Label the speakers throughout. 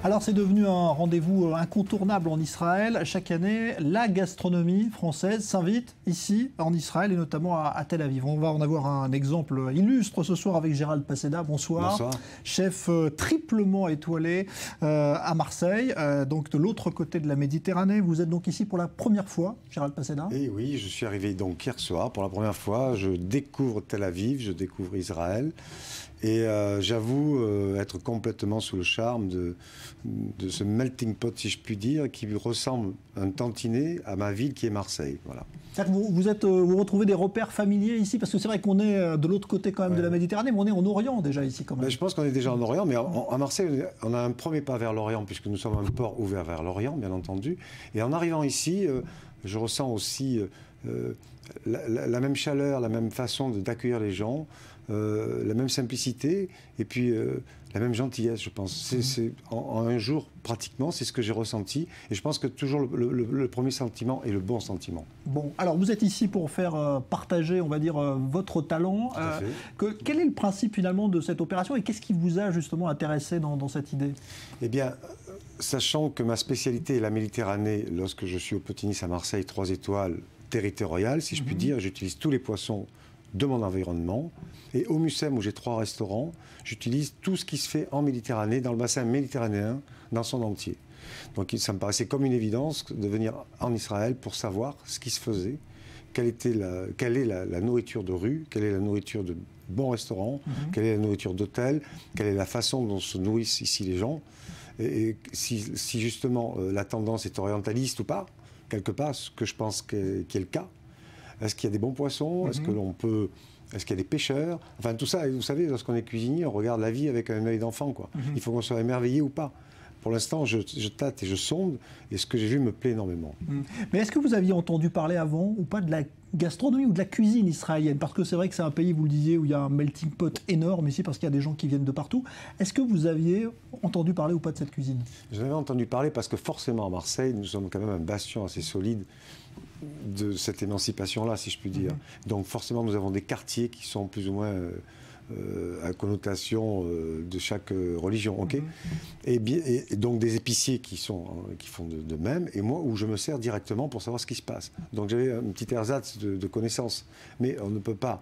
Speaker 1: Alors c'est devenu un rendez-vous incontournable en Israël. Chaque année, la gastronomie française s'invite ici en Israël et notamment à Tel Aviv. On va en avoir un exemple illustre ce soir avec Gérald Paseda. Bonsoir.
Speaker 2: Bonsoir.
Speaker 1: Chef triplement étoilé à Marseille, donc de l'autre côté de la Méditerranée. Vous êtes donc ici pour la première fois, Gérald Paseda?
Speaker 2: Et oui, je suis arrivé donc hier soir pour la première fois. Je découvre Tel Aviv, je découvre Israël. Et j'avoue être complètement sous le charme de ce melting pot, si je puis dire, qui ressemble un tantinet à ma ville qui est Marseille. Voilà.
Speaker 1: Vous retrouvez des repères familiers ici, parce que c'est vrai qu'on est de l'autre côté quand même de la Méditerranée, mais on est en Orient déjà ici quand même.
Speaker 2: Ben, je pense qu'on est déjà en Orient, mais à Marseille, on a un premier pas vers l'Orient, puisque nous sommes un port ouvert vers l'Orient, bien entendu. Et en arrivant ici, je ressens aussi la même chaleur, la même façon d'accueillir les gens, la même simplicité, et puis la même gentillesse, je pense. En un jour, pratiquement, c'est ce que j'ai ressenti. Et je pense que toujours le premier sentiment est le bon sentiment.
Speaker 1: Bon, alors vous êtes ici pour faire partager, on va dire, votre talent. Quel est le principe finalement de cette opération et qu'est-ce qui vous a justement intéressé dans cette idée?
Speaker 2: Eh bien, sachant que ma spécialité est la Méditerranée, lorsque je suis au Petit Nice à Marseille, 3 étoiles territoriales, si je puis dire, j'utilise tous les poissons de mon environnement. Et au Mucem, où j'ai 3 restaurants, j'utilise tout ce qui se fait en Méditerranée, dans le bassin méditerranéen, dans son entier. Donc ça me paraissait comme une évidence de venir en Israël pour savoir ce qui se faisait, quelle est la nourriture de rue, quelle est la nourriture de bons restaurants, quelle est la nourriture d'hôtel, quelle est la façon dont se nourrissent ici les gens, et si justement la tendance est orientaliste ou pas, quelque part, ce que je pense qui est le cas. Est-ce qu'il y a des bons poissons? Est-ce qu'il y a des pêcheurs? Enfin, tout ça, vous savez, lorsqu'on est cuisinier, on regarde la vie avec un œil d'enfant, quoi. Il faut qu'on soit émerveillé ou pas. Pour l'instant, je tâte et je sonde, et ce que j'ai vu me plaît énormément.
Speaker 1: Mais est-ce que vous aviez entendu parler avant ou pas de la gastronomie ou de la cuisine israélienne? Parce que c'est vrai que c'est un pays, vous le disiez, où il y a un melting pot énorme ici, parce qu'il y a des gens qui viennent de partout. Est-ce que vous aviez entendu parler ou pas de cette cuisine?
Speaker 2: J'en avais entendu parler parce que forcément, à Marseille, nous sommes quand même un bastion assez solide de cette émancipation-là, si je puis dire. Donc forcément, nous avons des quartiers qui sont plus ou moins à connotation de chaque religion, ok. Et donc des épiciers qui font de même, et moi où je me sers directement pour savoir ce qui se passe. Donc j'avais un petit ersatz de connaissances, mais on ne peut pas.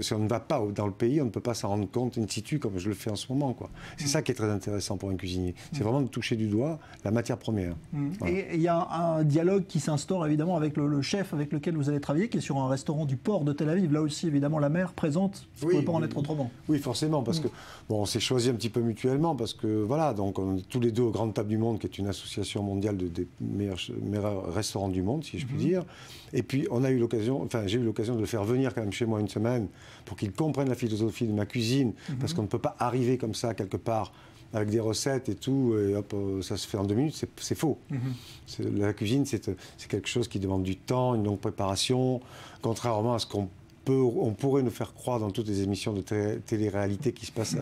Speaker 2: Si on ne va pas dans le pays, on ne peut pas s'en rendre compte in situ comme je le fais en ce moment, quoi. C'est ça qui est très intéressant pour un cuisinier. C'est vraiment de toucher du doigt la matière première. Voilà.
Speaker 1: Et il y a un dialogue qui s'instaure évidemment avec le chef avec lequel vous allez travailler, qui est sur un restaurant du port de Tel Aviv. Là aussi, évidemment, la mer présente. Vous ne pouvez pas en être autrement.
Speaker 2: Oui, forcément, parce que bon, on s'est choisi un petit peu mutuellement, parce que voilà, donc on est tous les deux aux Grandes Tables du Monde, qui est une association mondiale des meilleurs restaurants du monde, si je puis dire. Et puis on a eu l'occasion, enfin j'ai eu l'occasion de le faire venir quand même chez moi une semaine pour qu'il comprenne la philosophie de ma cuisine, parce qu'on ne peut pas arriver comme ça quelque part avec des recettes et tout, et hop, ça se fait en 2 minutes, c'est faux. La cuisine, c'est quelque chose qui demande du temps, une longue préparation, contrairement à ce qu'on pourrait nous faire croire dans toutes les émissions de télé-réalité qui se passent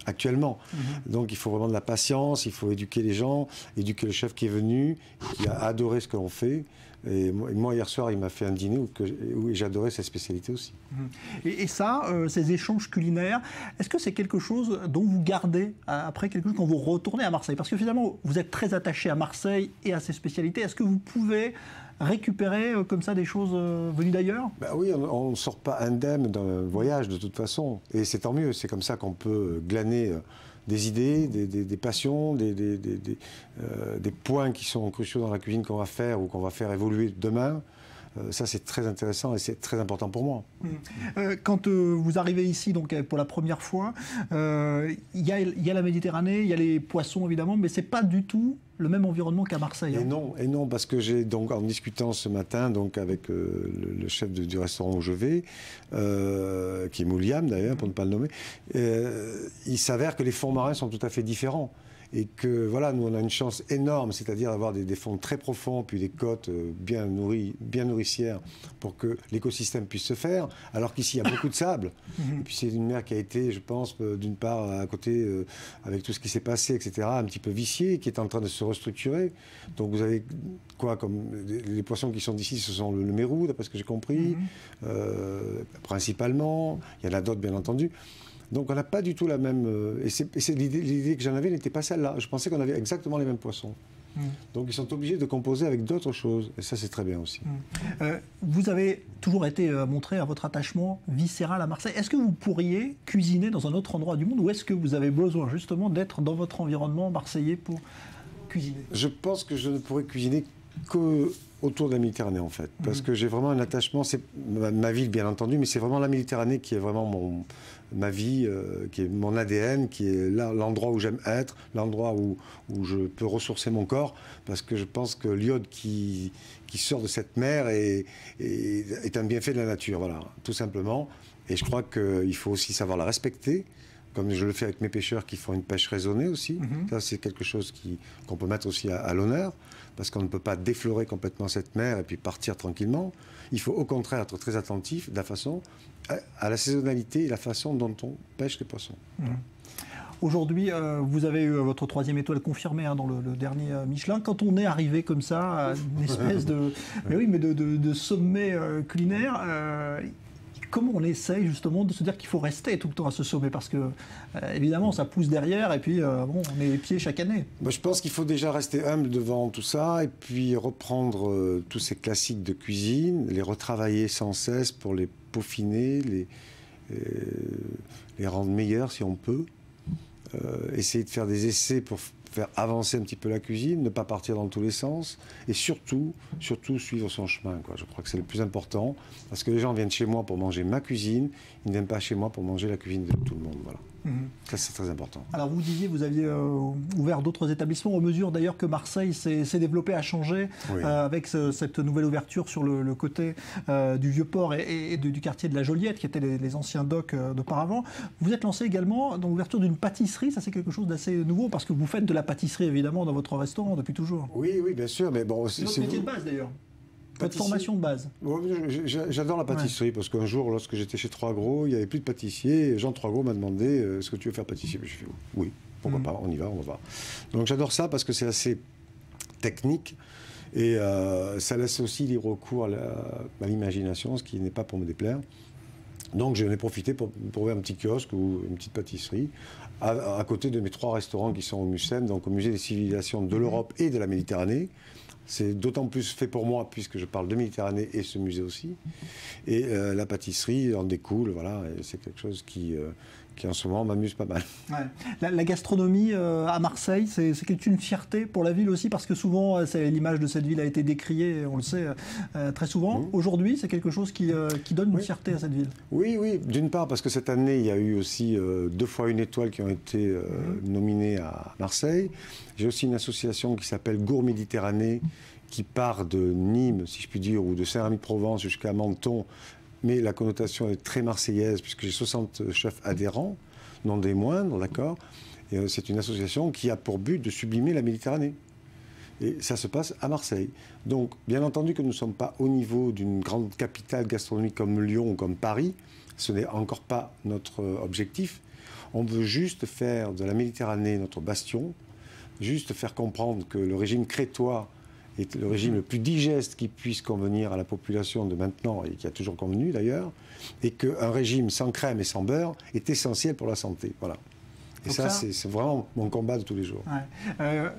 Speaker 2: actuellement. Donc il faut vraiment de la patience, il faut éduquer les gens, éduquer le chef qui est venu, qui a adoré ce que l'on fait. Et moi, hier soir, il m'a fait un dîner où j'adorais sa spécialité aussi.
Speaker 1: Et ça, ces échanges culinaires, est-ce que c'est quelque chose dont vous gardez après quelque chose quand vous retournez à Marseille? Parce que finalement, vous êtes très attaché à Marseille et à ses spécialités. Est-ce que vous pouvez récupérer comme ça des choses venues d'ailleurs?
Speaker 2: Ben oui, on ne sort pas indemne d'un voyage de toute façon. Et c'est tant mieux, c'est comme ça qu'on peut glaner des idées, des passions, des points qui sont cruciaux dans la cuisine qu'on va faire ou qu'on va faire évoluer demain. Ça, c'est très intéressant et c'est très important pour moi.
Speaker 1: Quand vous arrivez ici donc, pour la première fois, il y a la Méditerranée, il y a les poissons évidemment, mais ce n'est pas du tout le même environnement qu'à Marseille.
Speaker 2: Et non, parce que j'ai donc en discutant ce matin donc avec le chef du restaurant où je vais, qui est Mouliam d'ailleurs pour ne pas le nommer, il s'avère que les fonds marins sont tout à fait différents. Et que voilà, nous on a une chance énorme, c'est-à-dire d'avoir des fonds très profonds, puis des côtes bien nourricières pour que l'écosystème puisse se faire, alors qu'ici il y a beaucoup de sable. Et puis c'est une mer qui a été, je pense, d'une part à côté, avec tout ce qui s'est passé, etc., un petit peu viciée, qui est en train de se restructurer. Donc vous avez quoi comme les poissons qui sont d'ici, ce sont le mérou, d'après ce que j'ai compris, principalement. Il y en a d'autres, bien entendu. Donc on n'a pas du tout la même... l'idée que j'en avais n'était pas celle-là. Je pensais qu'on avait exactement les mêmes poissons. Donc ils sont obligés de composer avec d'autres choses. Et ça, c'est très bien aussi.
Speaker 1: Vous avez toujours été montré à votre attachement viscéral à Marseille. Est-ce que vous pourriez cuisiner dans un autre endroit du monde ou est-ce que vous avez besoin justement d'être dans votre environnement marseillais pour cuisiner?
Speaker 2: Je pense que je ne pourrais cuisiner qu'autour de la Méditerranée en fait. Parce que j'ai vraiment un attachement, c'est ma ville bien entendu, mais c'est vraiment la Méditerranée qui est vraiment ma vie, qui est mon ADN, qui est l'endroit où j'aime être, l'endroit où je peux ressourcer mon corps, parce que je pense que l'iode qui sort de cette mer est un bienfait de la nature, voilà, tout simplement. Et je crois qu'il faut aussi savoir la respecter, comme je le fais avec mes pêcheurs qui font une pêche raisonnée aussi. Ça, c'est quelque chose qu'on peut mettre aussi à l'honneur, parce qu'on ne peut pas déflorer complètement cette mer et puis partir tranquillement. Il faut au contraire être très attentif de la façon à la saisonnalité et la façon dont on pêche les poissons.
Speaker 1: Aujourd'hui, vous avez eu votre 3e étoile confirmée dans le dernier Michelin. Quand on est arrivé comme ça, à une espèce de sommet culinaire, comment on essaye justement de se dire qu'il faut rester tout le temps à ce sommet? Parce que, évidemment, ça pousse derrière et puis on est les pieds chaque année.
Speaker 2: Je pense qu'il faut déjà rester humble devant tout ça et puis reprendre tous ces classiques de cuisine, les retravailler sans cesse pour les peaufiner, les rendre meilleurs si on peut. Essayer de faire des essais pour faire avancer un petit peu la cuisine, ne pas partir dans tous les sens et surtout suivre son chemin, quoi. Je crois que c'est le plus important parce que les gens viennent chez moi pour manger ma cuisine, ils ne viennent pas chez moi pour manger la cuisine de tout le monde. Voilà. Ça, c'est très important.
Speaker 1: Alors, vous disiez, vous aviez ouvert d'autres établissements au mesure d'ailleurs que Marseille s'est développé, a changé avec cette nouvelle ouverture sur le côté du Vieux-Port et du quartier de la Joliette, qui étaient les anciens docks d'auparavant. Vous êtes lancé également dans l'ouverture d'une pâtisserie. Ça, c'est quelque chose d'assez nouveau parce que vous faites de la pâtisserie évidemment dans votre restaurant depuis toujours.
Speaker 2: Oui, bien sûr. Mais bon,
Speaker 1: c'est votre métier de base d'ailleurs. Votre formation de base.
Speaker 2: J'adore la pâtisserie parce qu'un jour, lorsque j'étais chez Trois Gros, il n'y avait plus de pâtissier. Et Jean Trois Gros m'a demandé est-ce que tu veux faire pâtissier? Je fais oui, pourquoi pas, on y va, on va. Donc j'adore ça parce que c'est assez technique et ça laisse aussi libre recours à l'imagination, ce qui n'est pas pour me déplaire. Donc j'en ai profité pour ouvrir un petit kiosque ou une petite pâtisserie à côté de mes 3 restaurants qui sont au MUCEM, donc au Musée des civilisations de l'Europe et de la Méditerranée. C'est d'autant plus fait pour moi puisque je parle de Méditerranée et ce musée aussi. Et la pâtisserie en découle, voilà. C'est quelque chose qui en ce moment m'amuse pas mal.
Speaker 1: La gastronomie à Marseille, c'est une fierté pour la ville aussi parce que souvent l'image de cette ville a été décriée, on le sait très souvent. Aujourd'hui, c'est quelque chose qui donne une fierté à cette ville. Oui,
Speaker 2: d'une part parce que cette année, il y a eu aussi 2 fois une étoile qui ont été nominées à Marseille. J'ai aussi une association qui s'appelle Gour Méditerranée qui part de Nîmes, si je puis dire, ou de Saint-Rémy-de-Provence jusqu'à Menton. Mais la connotation est très marseillaise, puisque j'ai 60 chefs adhérents, non des moindres, d'accord. Et c'est une association qui a pour but de sublimer la Méditerranée. Et ça se passe à Marseille. Donc, bien entendu que nous ne sommes pas au niveau d'une grande capitale gastronomique comme Lyon ou comme Paris. Ce n'est encore pas notre objectif. On veut juste faire de la Méditerranée notre bastion, juste faire comprendre que le régime crétois est le régime le plus digeste qui puisse convenir à la population de maintenant, et qui a toujours convenu d'ailleurs, et qu'un régime sans crème et sans beurre est essentiel pour la santé. Voilà. Et ça, c'est vraiment mon combat de tous les jours.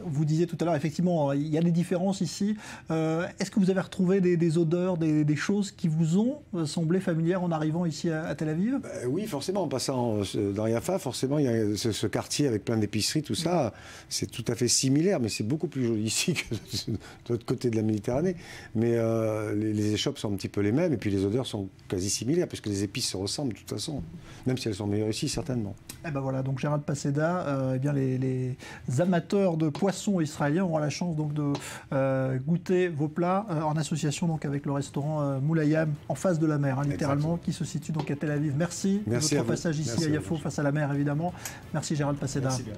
Speaker 1: Vous disiez tout à l'heure, effectivement, il y a des différences ici. Est-ce que vous avez retrouvé des odeurs, des choses qui vous ont semblé familières en arrivant ici à Tel Aviv?
Speaker 2: Oui, forcément. En passant dans Yafa, forcément, il y a ce quartier avec plein d'épiceries, tout ça. C'est tout à fait similaire, mais c'est beaucoup plus joli ici que de l'autre côté de la Méditerranée. Mais les échoppes sont un petit peu les mêmes, et puis les odeurs sont quasi similaires, puisque les épices se ressemblent de toute façon. Même si elles sont meilleures ici, certainement.
Speaker 1: Voilà, donc Gérald Paseda, les amateurs de poissons israéliens auront la chance donc de goûter vos plats en association donc avec le restaurant Moulayam en face de la mer, littéralement, qui se situe donc à Tel Aviv. Merci de votre passage ici à Yafo, face à la mer évidemment. Merci Gérald Paseda.
Speaker 2: Merci bien.